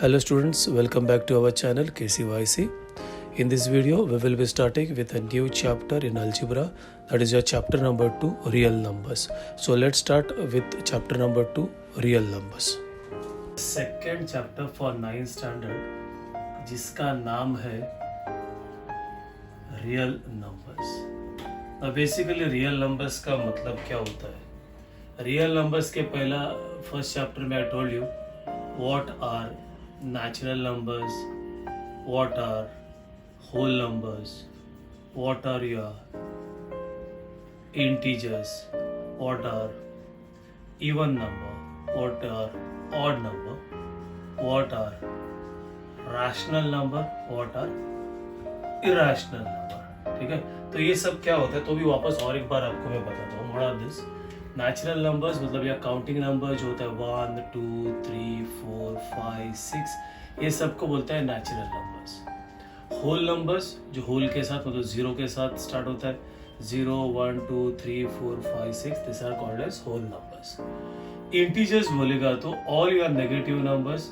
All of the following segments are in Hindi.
Hello students, welcome back to our channel Kcyc. In this video, we will be starting with a new chapter in Algebra, that is your chapter number 2, real numbers. So let's start with chapter number 2, real numbers. Second chapter for 9th standard, जिसका नाम है real numbers. Now basically real numbers का मतलब क्या होता है? Real numbers के पहला first chapter में I told you what are natural numbers, what are whole numbers, what are your integers, what are even number, what are odd number, what are rational number, what are irrational number. ठीक है, तो ये सब क्या होता है तो भी वापस और एक बार आपको मैं बताता हूँ. What are this natural numbers, मतलब या काउंटिंग नंबर जो होता है 1 2 3 4 5 6, ये सबको बोलता है नेचुरल नंबर्स. होल नंबर्स जो होल के साथ मतलब जीरो के साथ स्टार्ट होता है, 0 1 2 3 4 5 6, this are called as whole numbers. Integers बोलेगा तो all your negative numbers,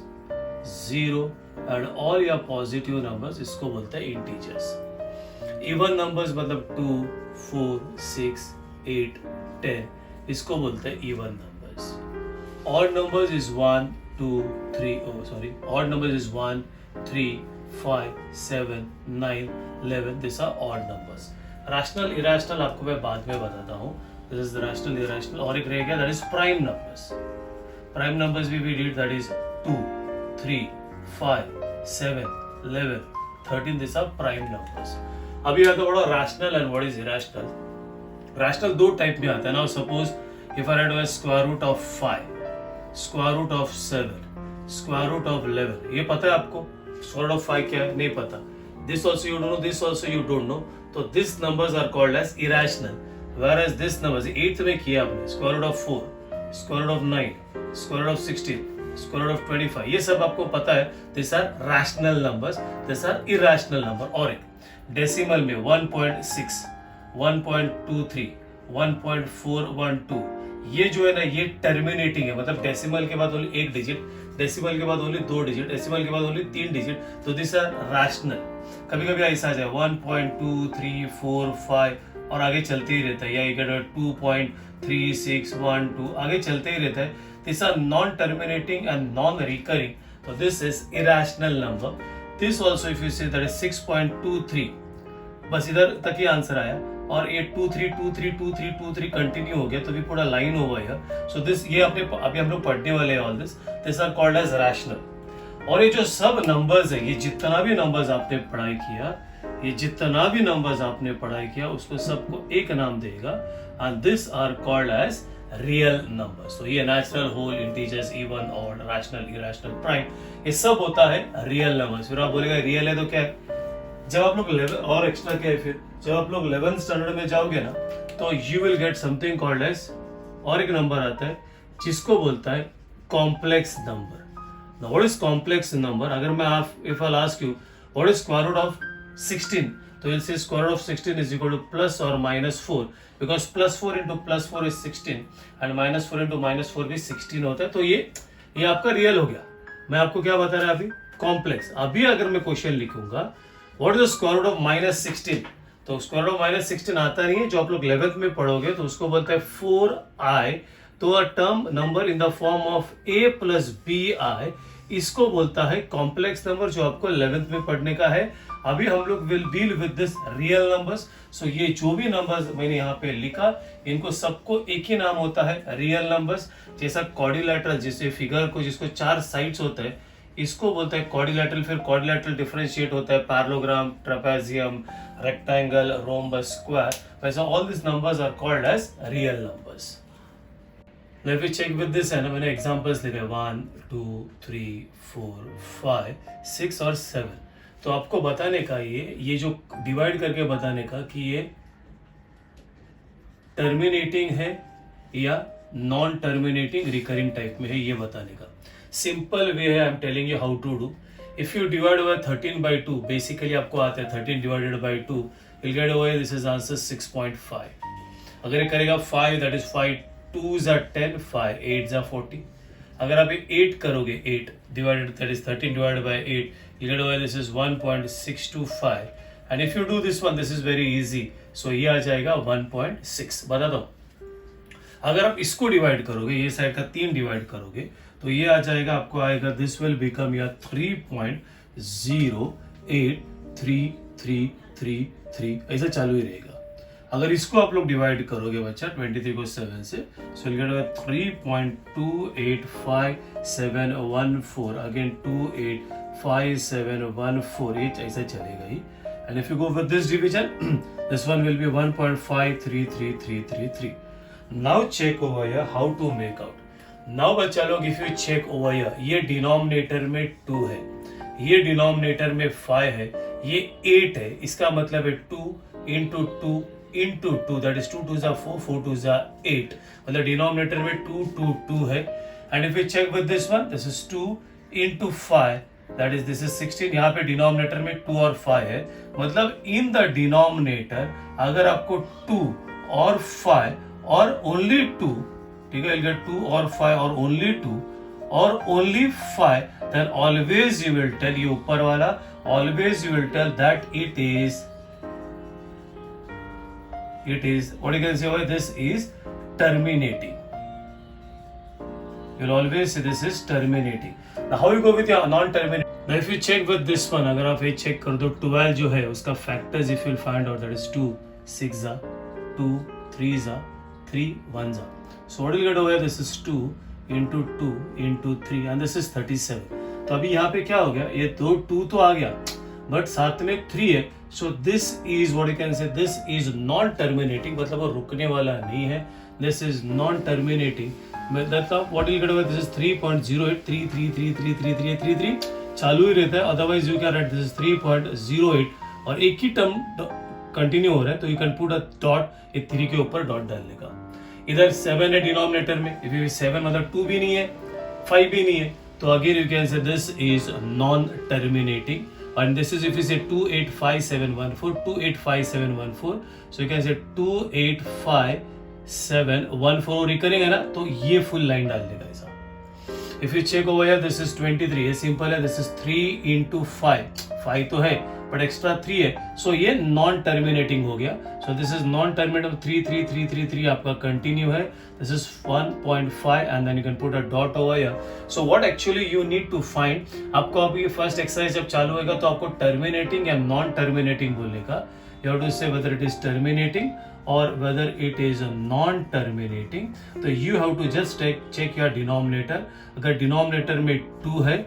0 and all your positive numbers, इसको बोलता है इंटीजर्स. इवन नंबर्स मतलब 2 4 6 8 10, इसको बोलते हैं even numbers. Odd numbers is 1 2 3 odd numbers is 1 3 5 7 9 11, this are odd numbers. Rational irrational आपको मैं बाद में बताता हूँ. This is the rational irrational. और एक रह गया that is prime numbers. Prime numbers भी read that is 2 3 5 7 11 13, this are prime numbers. अभी आता थोड़ा rational and what is irrational. Rational दो टाइप में आता है ना. Suppose if I do square root of 5, square root of 7, square root of 11, ये पता है आपको स्क्वायर रूट ऑफ 5 क्या है? नहीं पता. This also you don't know, this also you don't know. तो this numbers are called as irrational. Whereas this numbers 8th में किया आपने square root of 4, square root of 9, square root of 16, square root of 25, ये सब आपको पता है. This are rational numbers, this are irrational number. और एक डेसिमल में 1.6, 1.23, 1.412, ये जो है ना ये टर्मिनेटिंग है. मतलब डेसिमल के बाद ओनली एक डिजिट, डेसिमल के बाद ओनली 2 डिजिट, डेसिमल के बाद ओनली 3 डिजिट, तो दिस आर रैशनल. कभी कभी ऐसा आ जाए 1.2 3 4 5 और आगे चलते ही रहता है, या 2.3612 आगे चलते ही रहता है. This are non terminating and non recurring, तो this is irrational number. This also if you say that is 6.23, बस इधर तक ही आंसर आया. और ये 2 3 2 3 2 3 2 3 कंटिन्यू हो गया, तो भी पूरा लाइन ओवर है. सो दिस ये अपने अभी हम लोग पढ़ने वाले हैं. All this are called as rational. और ये जो सब नंबर्स है, ये जितना भी नंबर्स आपने पढ़ाई किया, ये जितना भी नंबर्स आपने पढ़ाई किया, उसको सबको एक नाम देगा, and this are called as real numbers. तो ये natural, whole, integers, even, odd, rational, irrational, prime, ये सब होता है रियल नंबर्स. फिर आप बोलेगा रियल है तो क्या है? जब आप लोग 11 और एक्स्ट्रा क्या है, फिर जब आप लोग 11th स्टैंडर्ड में जाओगे ना, तो you will get something called as, और एक नंबर आता है जिसको बोलता है complex number. Now what is complex number? अगर मैं if I ask you what is square root of 16, तो you'll say square root of 16 is equal to plus or minus 4, because plus 4 into plus 4 is 16 and minus 4 into minus 4 भी 16 होता है. तो ये आपका रियल हो गया. मैं आपको क्या बता रहा है अभी? कॉम्प्लेक्स. अभी अगर मैं क्वेश्चन लिखूंगा what is the square root of -16, तो स्क्वायर रूट ऑफ -16 आता नहीं है. जो आप लोग 11th में पढ़ोगे तो उसको बोलते हैं 4i. तो a term number in the form of a plus bi, इसको बोलता है कॉम्प्लेक्स नंबर, जो आपको 11th में पढ़ने का है. अभी हम लोग will deal with this real numbers. So ये जो भी नंबर्स मैंने यहाँ पे लिखा, इनको सबको एक ही नाम होता है रियल नंबर्स. जैसा क्वाड्रिलेटरल, जैसे फिगर को जिसको 4 साइड्स होते हैं, इसको बोलते हैं क्वाड्रिलेटरल. फिर क्वाड्रिलेटरल डिफरेंशिएट होता है parallelogram, trapezium, rectangle, rhombus, square. वैसा all this numbers are called as real numbers. Let me check with this है ना, मैंने एग्जांपल्स लिखे 1 2 3 4 5 6 और 7. तो आपको बताने का ये जो डिवाइड करके बताने का कि ये टर्मिनेटिंग है या नॉन टर्मिनेटिंग रिकरिंग टाइप में है, ये बताने का सिंपल वे है. I am telling you how to do. If you divide by 13/2, basically आपको आता है 13 divided by 2, will get over, this is answer 6.5. अगर ये करेगा 5, that is 5 2s are 10, 5 8s are 40. अगर आप 8 करोगे, 8 divided, that is 13 divided by 8, you get over this is 1.625, and if you do this one, this is very easy, so ये आ जाएगा 1.6. बता दो, अगर आप इसको डिवाइड करोगे, ये साइड का 3 डिवाइड करोगे, तो ये आ जाएगा, आपको आएगा, दिस विल बिकम या 3.0833333, ऐसा चालू ही रहेगा. अगर इसको आप लोग डिवाइड करोगे बच्चा 23 को 7 से, सो विल गेट 3.285714, अगेन 285714, ये ऐसा चलेगा ही. And if you go with this division, this one will be 1.533333. Now check over here how to make out. Now बच्चा लोग, if you check over here, ये डिनोमिनेटर में 2 है, ये डिनोमिनेटर में 5 है, ये 8 है, इसका मतलब है 2 into 2 into 2, that is 2 2s are 4, 4 2s are 8, मतलब डिनोमिनेटर में 2 2 2 है. And if you check with this one, this is 2 into 5, that is this is 16. यहाँ पे डिनोमिनेटर में 2 और 5 है, मतलब इन द डिनोमिनेटर अगर आपको 2 और 5 और ओनली 2, ठीक है, you'll get 2 और 5 और ओनली 2 और only 5, then always you will tell, ये ऊपर वाला, always you will tell that it is what you can say, this is terminating. You'll always say this is terminating. Now how you go with your non-terminating? Now if you check with this one, अगर आप ये चेक कर दो, 12 जो है उसका factors if you'll find out, that is 2 6 are 2 3 are 3 1 are. So what will get over here? This is 2 into 2 into 3 and this is 37. तो अभी यहाँ पे क्या हो गया, ये दो 2 तो आ गया, बट साथ में 3 है. So this is what you can say, this is non terminating, मतलब वो रुकने वाला नहीं है. दिस इज नॉन टर्मिनेटिंग, मतलब what will get over, this is 3.0833333333 चालू ही रहता है. Otherwise you can write this is 3.08 और एक ही टर्म कंटिन्यू हो रहा है, तो you can put a dot, एक 3 के ऊपर डॉट डालने का. इधर 7 है डिनोमिनेटर में, इफ यू 7 मतलब 2 भी नहीं है 5 भी नहीं है, तो again you can say this is non terminating. And this is if you say 285714, 285714, so you can say 285714, recurring है ना, तो ये फुल लाइन डाल देगा ऐसा. If you check over here, this is 23, ये सिंपल है, this is 3 into 5, 5 तो है बट एक्स्ट्रा 3 है, सो ये नॉन टर्मिनेटिंग हो गया. So this is non terminating, 33333 आपका कंटिन्यू है. This is 1.5 and then you can put a dot over here. So what actually you need to find, आपको अभी फर्स्ट एक्सरसाइज जब चालू होगा तो आपको टर्मिनेटिंग या नॉन टर्मिनेटिंग बोलने का. You have to say whether it is terminating और whether it is non terminating. तो you have to just check your denominator. अगर डिनोमिनेटर में 2 है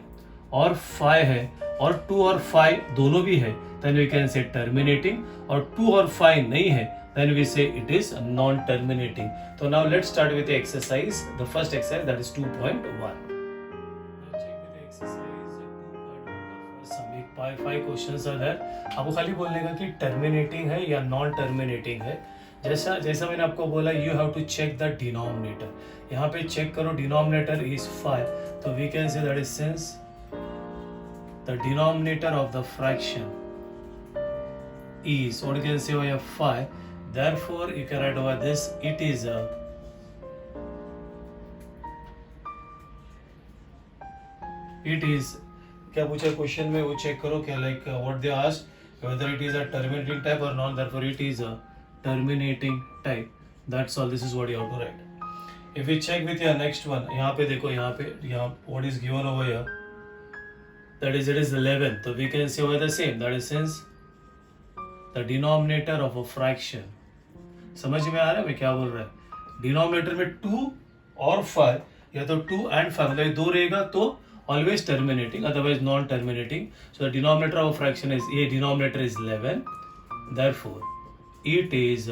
और 5 है और 2 और 5 दोनों भी है, then we can say terminating, और 2 और 5 नहीं है, then we say it is non-terminating. So now let's start with the exercise. The first exercise, that is 2.1. Now check with the exercise 2.1. Some 5 questions are there. आपको खाली बोलने का कि terminating है या non-terminating है. जैसा मैंने आपको बोला, you have to check the denominator. यहाँ पे check करो, denominator is 5, तो we can say that is since the denominator of the fraction is, what you can say, over 5, therefore you can write over this, it is a क्या पूछा क्वेश्चन में, वो चेक करो क्या, like what they asked, whether it is a terminating type or not, therefore it is a terminating type. That's all. This is what you have to write. If we check with your next one, यहाँ पे देखो, यहाँ what is given over here, that is it is 11, so we can say over the same, that is since the denominator of a fraction, समझ में आ रहा है मैं क्या बोल रहा है, डिनोमिनेटर में 2 और 5 या तो 2 and 5 मतलब 2 रहेगा तो always terminating, otherwise non terminating. So the denominator of a fraction is, a denominator is 11, therefore it is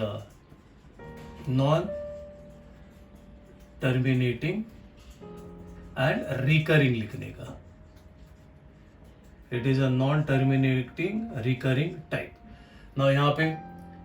non terminating and recurring लिखने का, it is a non-terminating recurring type. Now यहाँ पे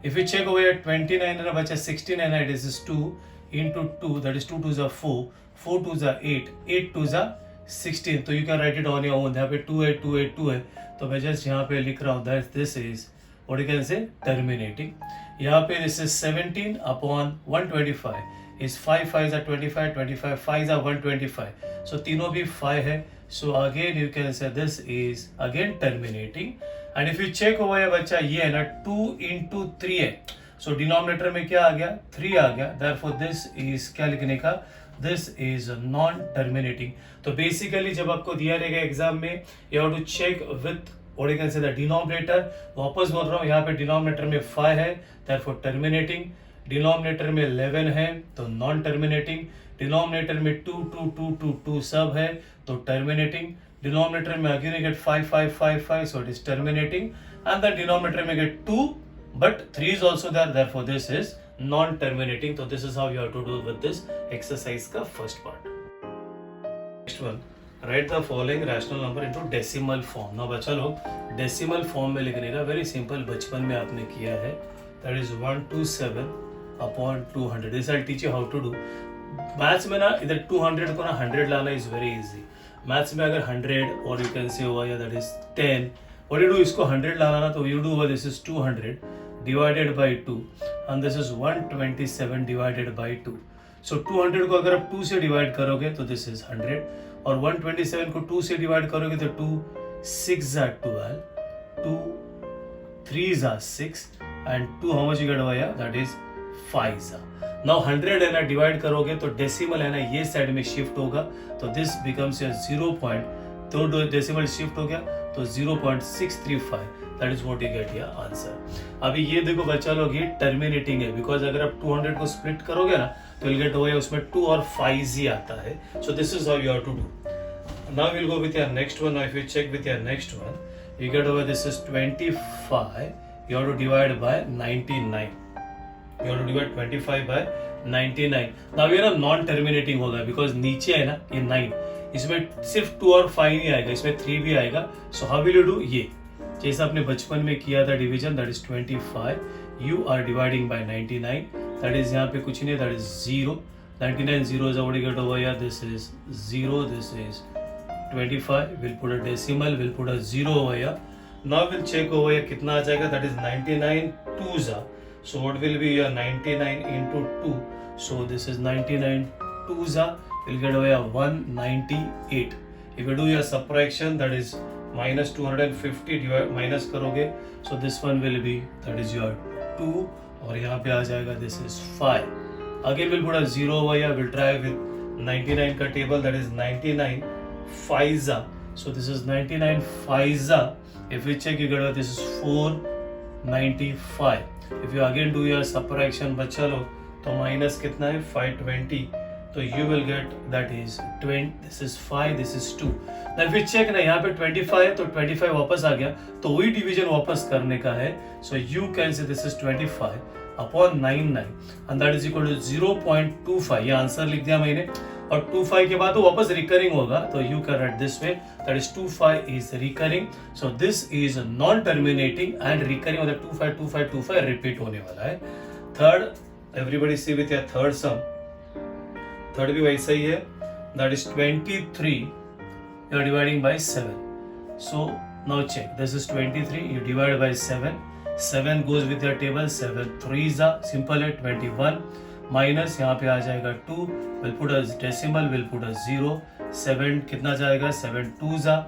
if you check over here 29 है बच्चा, 69 है, this is 2 into 2, that is 2 2s are 4, 4 2s are 8, 8 2s are 16, तो you can write it on your own. यहाँ पे 2 है 2 है 2 है, तो मैं just यहाँ पे लिख रहा हूँ that this is what you can say terminating. यहाँ पे this is 17 upon 125, is 5 5s are 25, 25 5s are 125. So तीनों भी 5 है. So again you can say this is again terminating. And if you check over here बच्चा ये है ना 2 into 3 है. So denominator में क्या आ गया 3 आ गया. Therefore this is क्या लिखने का this is non terminating. तो basically जब आपको दिया रहेगा एग्जाम में you have to check with what you can say the denominator. वापस बोल रहा हूँ यहाँ पे denominator में 5 है therefore terminating. डिनोमिनेटर में 11 है तो नॉन टर्मिनेटिंग. डिनोमिनेटर में 2 2 2 2 2 सब है तो टर्मिनेटिंग. डिनोमिनेटर में again get 5 5 5 5 so it is terminating. And the denominator में get 2 but 3 is also there, therefore this is non terminating. So this is how you have to do with this exercise का first part. Next one, write the following rational number into decimal form. now बच्चा लोग decimal form में लिखने का very simple बचपन में आपने किया है. that is 127 upon 200. This I'll teach you how to do. Maths में ना इधर 200 को ना 100 लाना is very easy. मैथ्स में अगर 100 और you can say over here that is 10. What you do इसको 100 लाना ना तो you do over this is 200 divided by 2 and this is 127 divided by 2. So 200 को अगर आप 2 से डिवाइड करोगे तो this is 100 और 127 को 2 से डिवाइड करोगे तो 2 6 are 12, 2 3s are 6 and 2 how much you get over here that is 5s are. Now 100 है ना डिवाइड करोगे तो डेसिमल है ना ये साइड में शिफ्ट होगा तो दिस बिकम्स योर 0. तो डेसिमल शिफ्ट हो गया तो 0.635. That is what you get your answer. अभी ये देखो बच्चा लोग ये टर्मिनेटिंग है बिकॉज अगर आप 200 को स्प्लिट करोगे ना तो विल गेट ओवर उसमें 2 और 5 ही आता है. So this is how you have to do. Now will go with your next one. If you check with your next one you get over this is 25. You have to divide by 99. You have to divide 25 by 99. Now ये ना नॉन टर्मिनेटिंग होगा बिकॉज नीचे है ना ये 9. इसमें सिर्फ 2 और 5 नहीं आएगा इसमें 3 भी आएगा. So how will you do ये जैसा आपने बचपन में किया था division that is 25. You are dividing by 99. That is यहाँ पे कुछ नहीं that is 0. 99 0 is already get over here. This is 0. This is 25. We'll put a decimal. We'll put a 0 over here. Now we'll check over here कितना आ जाएगा. That is 99 2s are. So what will be your 99 into 2? So this is 99 2s are. We'll get over here 198. If you do your subtraction that is minus 250 divide minus करोगे so this one will be that is your 2 और यहाँ पे आ जाएगा this is 5. Again we'll put a 0 over here. We'll try with 99 का table that is 99 5s are. So this is 99 5s are. If we check you get this is 495. If you again do your subtraction बच्चा लोग तो माइनस कितना है 520 तो you will get that is 20. This is 5 this is 2. Now if you check ना यहाँ पे 25 तो 25 वापस आ गया तो वही डिवीजन वापस करने का है. So you can say this is 25 upon 99 and that is equal to 0.25. ये आंसर लिख दिया मैंने और 25 के बाद वो वापस रिकरिंग होगा तो you can write this way that is 25 is recurring. So this is non terminating and recurring मतलब 25 25 25 रिपीट होने वाला है. Third everybody see with your third sum. Third भी वैसा ही है that is 23 you are dividing by 7. So now check this is 23 you divide by 7. 7 goes with your table 7 3s are simple है 21 माइनस यहाँ पे आ जाएगा 2. Will put a decimal will put अ 0. 7 कितना जाएगा 7 2s are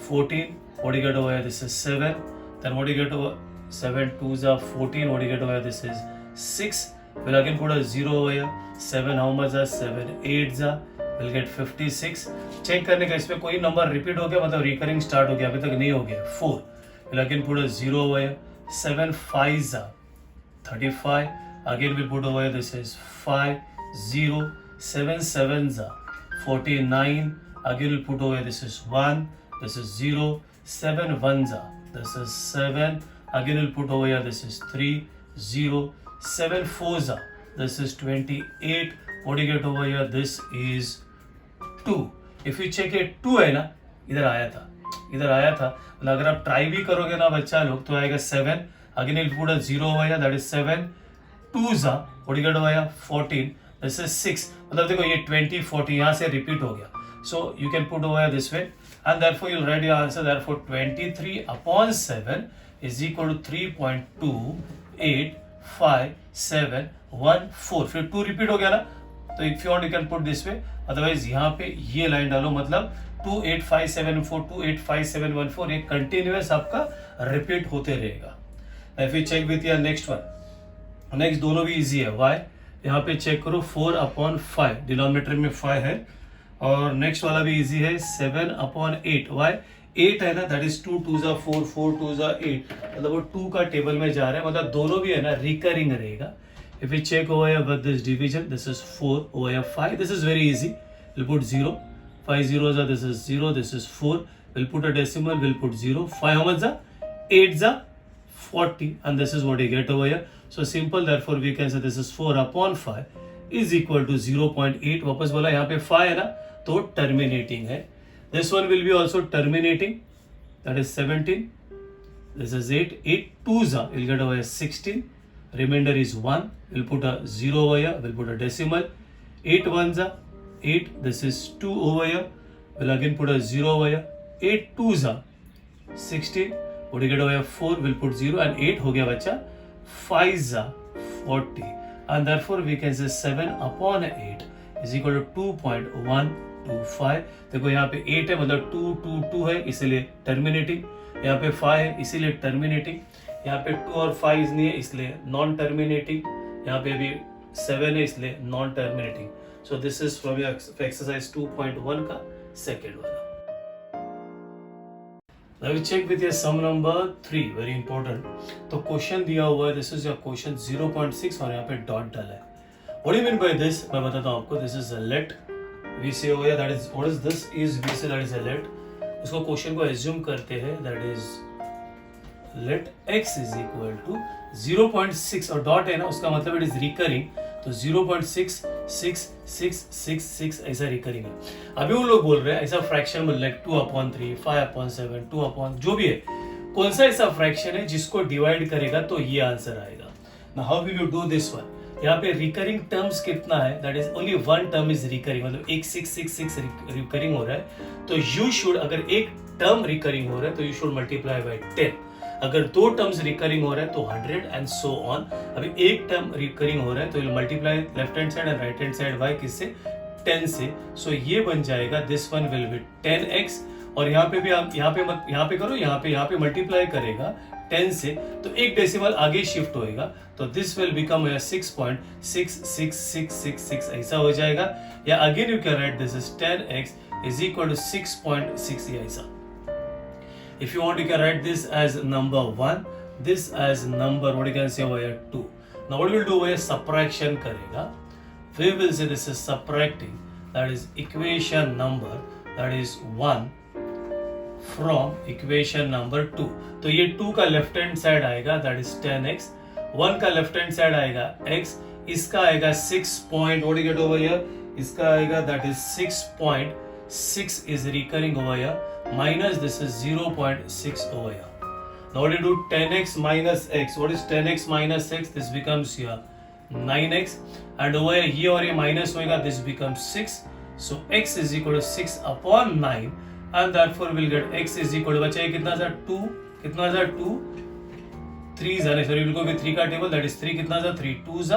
14. what do you get over here this is 7. then what do you get over 7 2s are 14. what do you get over here this is 6. we'll again put a 0 over here. 7 how much are 7 8s are. we'll get 56. Check करने का इसमें कोई नंबर रिपीट हो गया मतलब रिकरिंग स्टार्ट हो गया अभी तक नहीं हो गया 4. we'll again put a 0 over here. 7 5s are 35. Again we put over here this is 5 0. 7 7s are 49. Again we'll put over here this is 1. This is 0. 7 1s are this is 7. Again we'll put over here this is 3 0. 7 4s are this is 28. What do you get over here this is 2. If you check it 2 है ना इधर आया था मतलब अगर आप ट्राई भी करोगे ना बच्चा लोग तो आएगा 7. Again will put a 0 over here that is 7 2s are. what do you get over here 14. this is 6. मतलब देखो ये 20 40 यहाँ से रिपीट हो गया. so you can put over here this way and therefore you'll write your answer. therefore 23 upon 7 is equal to 3.28 5 7 1 4, फिर 2 रिपीट हो गया ना, तो if you want you can put this way, otherwise यहाँ पे ये लाइन डालो, मतलब 2 8 5 7 4 2 8 5 7 1 4, एक कंटिन्यूअस आपका रिपीट होते रहेगा। If you check with your next one, next दोनों भी इजी है। वाई, यहाँ पे चेक करो 4/5, डिनोमिनेटर में 5 है, और नेक्स्ट वाला भी इजी है 7/8। वाई, 8 है ना, दैट इज 2 2 जा 4 4 2 जा 8, मतलब वो 2 का टेबल में जा रहा है, मतलब दोनों भी है ना रिकरिंग रहेगा। If you check over with this division, this is 4 over 5, this is very easy, will put 0, 5 0 जा, this is 0, this is 4, will put a decimal, will put 0, 5 how much जा, 8 जा 40, and this is what you get over here. So simple, therefore we can say this is 4/5 is equal to 0.8. वापस बोला यहाँ पे 5 है ना, तो terminating है। This one will be also terminating, that is 17, this is 8, 8 2s are, we'll get over here 16, remainder is 1, we'll put a 0 over here, we'll put a decimal, 8 1s are 8, this is 2 over here, we'll again put a 0 over here, 8 2s are 16, what do you get over here 4, we'll put 0, and 8 हो गया बच्चा 5s are 40, and therefore we can say 7/8 is equal to 2.125। देखो यहाँ पे 8 है, मतलब 2 2 2 है, इसीलिए टर्मिनेटिंग, यहाँ पे 5 है इसीलिए टर्मिनेटिंग, यहाँ पे 2 और 5 नहीं है इसलिए नॉन टर्मिनेटिंग, यहाँ पे अभी 7 है इसलिए non terminating. So this is from your exercise 2.1 का सेकेंड वाला। Now we check with your sum number 3, very important। तो क्वेश्चन दिया हुआ है, दिस इज योर क्वेश्चन 0.6 और यहाँ पे डॉट डाला है। What do you mean by this? मैं बताता हूँ आपको। This is a let, we say over here, that is, what is this? Is we say that is a let। उसको क्वेश्चन को assume करते हैं, that is let x is equal to 0.6 और डॉट है ना, उसका मतलब इट इज रिकरिंग, तो 0.666666 ऐसा रिकरिंग है। अभी वो लोग बोल रहे हैं ऐसा फ्रैक्शन में लाइक 2/3 5/7 2 जो भी है, कौन सा ऐसा फ्रैक्शन है जिसको डिवाइड करेगा तो ये आंसर आएगा। Now how will you do this one? यहाँ पे रिकरिंग टर्म्स कितना है, that is only one term is recurring, मतलब 1666 रिकरिंग हो रहा है, तो यू शुड, अगर एक टर्म रिकरिंग हो रहा है तो यू शुड मल्टीप्लाई बाय 10, अगर 2 टर्म्स रिकरिंग हो रहा है तो 100 एंड सो ऑन। अभी एक टर्म रिकरिंग हो रहा है तो you multiply left hand side and right hand side by किससे, 10 से। सो ये बन जाएगा, this one will B 10x, और यहाँ पे भी आप यहाँ पे करो, यहाँ पे मल्टीप्लाई करेगा 10 से, तो एक डेसिमल आगे शिफ्ट होएगा, तो दिस विल बिकम 6.66666 ऐसा हो जाएगा। या again you can write this is 10x is equal to 6.6 ऐसा। If you want, you can write this as number 1, this as number, what you can say over here 2. Now what we'll do over here, subtraction करेगा, we will say this is subtracting, that is equation number, that is 1 from equation number 2. तो ये 2 का लेफ्ट हैंड साइड आएगा, that is 10x, 1 का लेफ्ट हैंड साइड आएगा x, इसका आएगा 6 point, what do you get over here, इसका आएगा that is 6.6 is recurring over here, minus this is 0.6 over here. Now what do you do, 10x minus x, what is 10x minus x, this becomes here 9x, and over here ये और ये minus होएगा, this becomes 6, so x is equal to 6/9, and therefore we'll get x is equal to, बचा ये कितना था 2, कितना था 2 3 जाने, sorry we'll go with 3 का टेबल, that is 3 कितना था 3 2s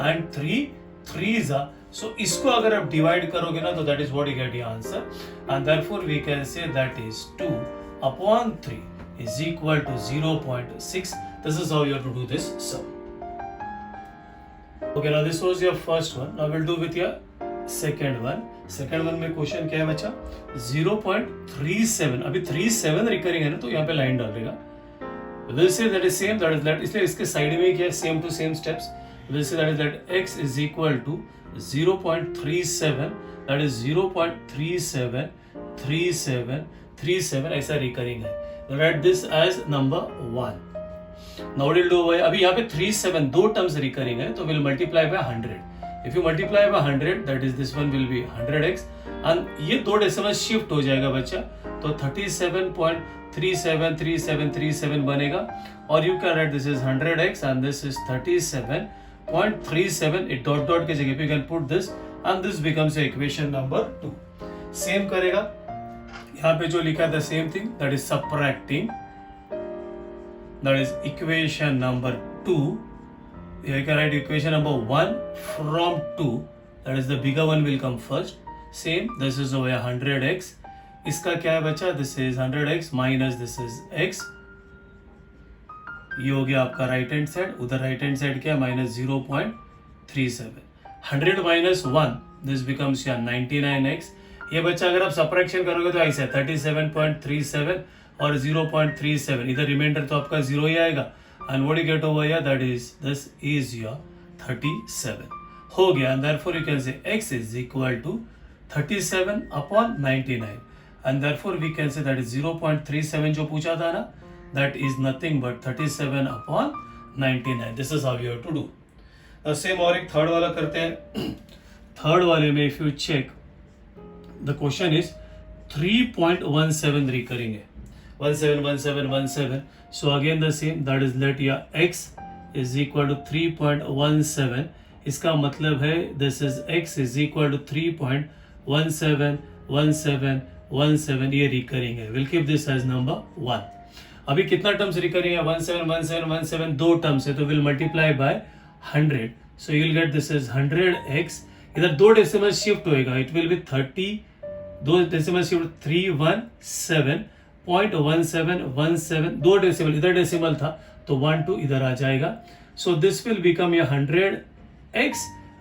and 3 3s। So इसको अगर आप डिवाइड करोगे ना तो that is what you get your answer, and therefore we can say that is 2/3 is equal to 0.6. This is how you have to do this sum. Okay, now this was your first one. Now we'll do with your second one. Second one में क्वेश्चन क्या है बच्चा, 0.37, अभी 37 रिकरिंग है ना, तो यहाँ पे लाइन डालेगा, we'll say that is same, that is that, इसलिए इसके साइड में क्या है, same to same steps, we'll say that is that x is equal to 0.37, that is 0.373737 ऐसा रिकरिंग है। Write this as number 1. Now what we'll do है, अभी यहाँ पे 37 दो टर्म्स रिकरिंग है, तो we'll multiply by 100. If you multiply by 100, that is this one will be 100x, and ये दो डेसिमल शिफ्ट हो जाएगा बच्चा, तो 37.373737 बनेगा, और you can write this is 100x and this is 37.37, it dot dot के जगह पे you can put this, and this becomes your equation number 2. Same करेगा, यहाँ पे जो लिखा था same thing, that is subtracting, that is equation number 2 You can write equation number 1 from 2, that is the bigger one will come first. Same, this is over 100x. इसका क्या है बच्चा? This is 100x minus this is x. ये हो गया आपका राइट हैंड साइड, उधर राइट हैंड साइड क्या है? Minus 0.37. 100 minus 1, this becomes your 99x. ये बच्चा अगर आप सब्ट्रैक्शन करोगे तो ऐसा 37.37 और 0.37, इधर रिमाइंडर तो आपका 0 ही आएगा. And what you get over here, that is, this is your 37. हो गया. And therefore you can say x is equal to 37 upon 99. And therefore we can say that is 0.37 जो पूछा था ना, that is nothing but 37 upon 99. This is how you have to do. Now same और एक थर्ड वाला करते हैं. थर्ड वाले में if you check, the question is 3.17 recurring है. 171717. So again the same, that is let your x is equal to 3.17. इसका मतलब है this is x is equal to 3.171717. ये recurring है. We'll keep this as number 1. अभी कितना टर्म्स recurring है? 171717. दो टर्म्स है तो we'll multiply by 100. So you'll get this is 100x. इधर दो डेसिमल शिफ्ट होएगा. It will be 30. दो डेसिमल शिफ्ट 317.1717. दो डेसिमल, इधर डेसिमल था तो 1 2 इधर आ जाएगा. So this will become your 100x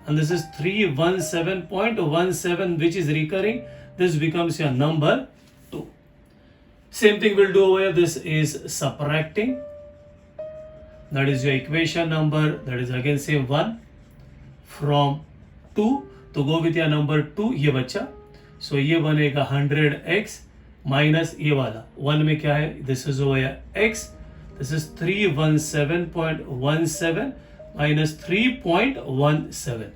and this is 317.17 which is recurring. This becomes your number 2. Same thing we'll do over here. This is subtracting. That is your equation number. That is again same 1 from 2. तो go with your number 2. ये बच्चा. So ये बनेगा 100x माइनस ये वाला 1 में क्या है? This is over x. This is 317.17 minus 3.17.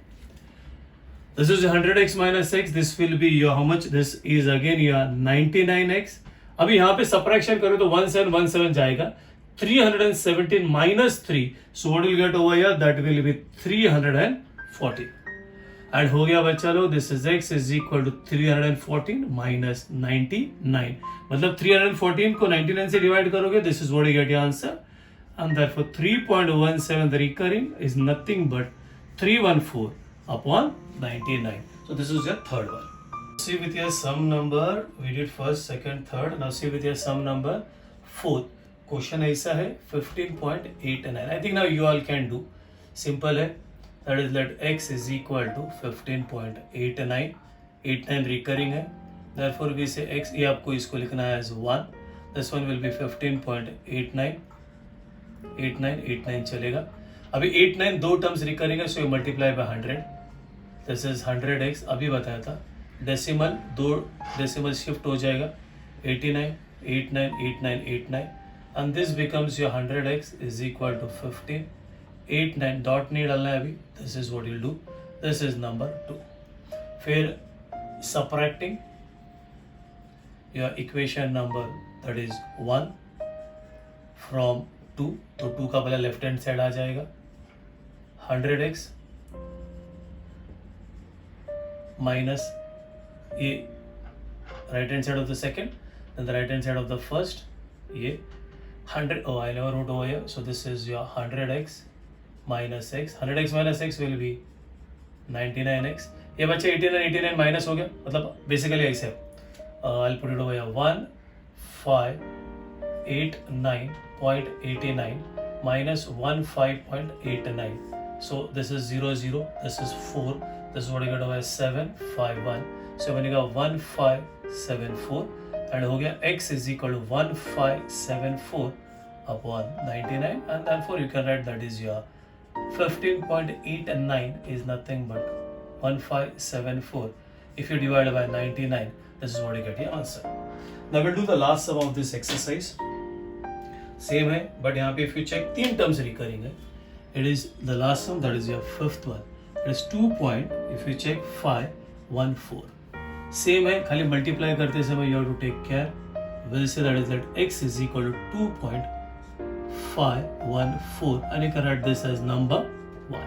This is 100x minus x. This will be your how much? This is again your 99x. अभी यहाँ पे सब्ट्रैक्शन करो तो 1717 जाएगा. 317 minus 3. So what will get over here? That will be 340. And हो गया बच्चा लोग. This is x is equal to 314 minus 99. मतलब 314 को 99 से डिवाइड करोगे. This is what you get your answer. And therefore 3.17 the recurring is nothing but 314 upon 99. So this is your third one. See with your sum number. We did first, second, third. Now see with your sum number fourth. Question ऐसा है 15.89. I think now you all can do. Simple है. That is let x is equal to 15.89. 89 recurring है. Therefore we say x, ये आपको इसको लिखना है as 1. This one will be 15.89. 89 चलेगा. अभी 89 दो टर्म्स रिकरिंग है, so you multiply by 100. This is 100x. अभी बताया था डेसिमल, दो डेसिमल शिफ्ट हो जाएगा. 89 89 89 89 and this becomes your 100x is equal to 15. 89 dot नहीं डालना है अभी. This is what you'll do. This is number 2. फिर subtracting your equation number that is 1 from 2. तो 2 का पहले लेफ्ट हैंड साइड आ जाएगा. 100x minus ये right hand side of the second, then the right hand side of the first. ये 100. Oh, I never wrote over here. So this is your 100x minus x. 100x minus x will be 99x. ये बच्चे 89 माइनस हो गया. मतलब बेसिकली ऐसे I'll put it over here. 1589.89 minus 15.89. So this is 0 0. This is 4. This is what you got over 751. So when you got 1574 and हो गया x is equal to 1574 upon 99 and therefore you can write that is your 15.89 is nothing but 1574. If you divide by 99, this is what you get your answer. Now we'll do the last sum of this exercise. Same है, but यहाँ पे if you check 3 terms recurring है. It is the last sum, that is your fifth one. It is 2 point, if you check 514. Same है, खाली multiply करते समय you have to take care. We'll say that is that x is equal to 2.514 and you can write this as number 1.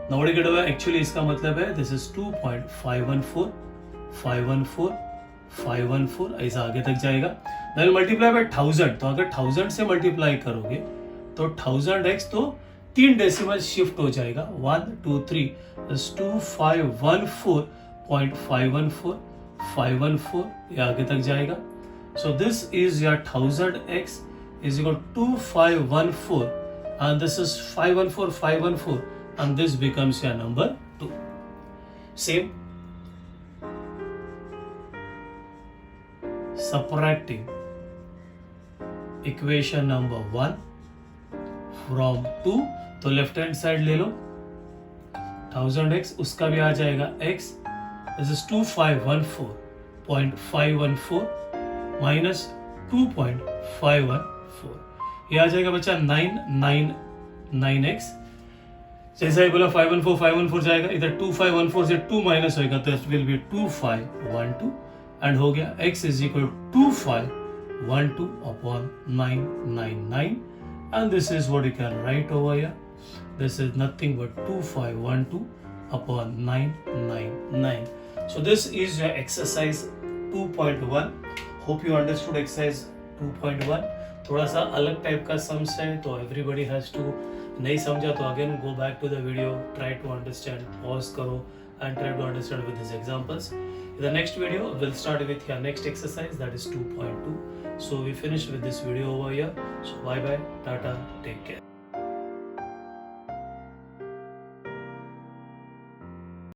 Now what you get over actually इसका मतलब है this is 2.514 514 514 ऐसा आगे तक जाएगा. Then multiply by 1000. तो अगर 1000 से multiply करोगे तो 1000x तो 3 डेसिमल शिफ्ट हो जाएगा 1 2 3 2514.514 514 ये आगे तक जाएगा. So this is your 1000x is equal to 2514 and this is 514 and this becomes your number 2. Same. Subtracting equation number 1 from 2 तो लेफ्ट हैंड साइड ले लो 1000x उसका भी आ जाएगा x this is 2514.514 minus 2.514 ये आ जाएगा बच्चा 999x जैसा ही बोला 514 जाएगा इधर 2514 से 2 माइनस होगा तो इट विल बी 2512 एंड हो गया x is equal to 2512 upon 999 and this is what you can write over here. This is nothing but 2512 upon 999. So this is your exercise 2.1. Hope you understood exercise 2.1. थोड़ा सा अलग टाइप का सम्स है तो everybody has to नहीं समझा तो again go back to the video, try to understand, pause करो and try to understand with these examples. In the next video we'll start with your next exercise that is 2.2. So we finished with this video over here. So bye bye, tata, take care.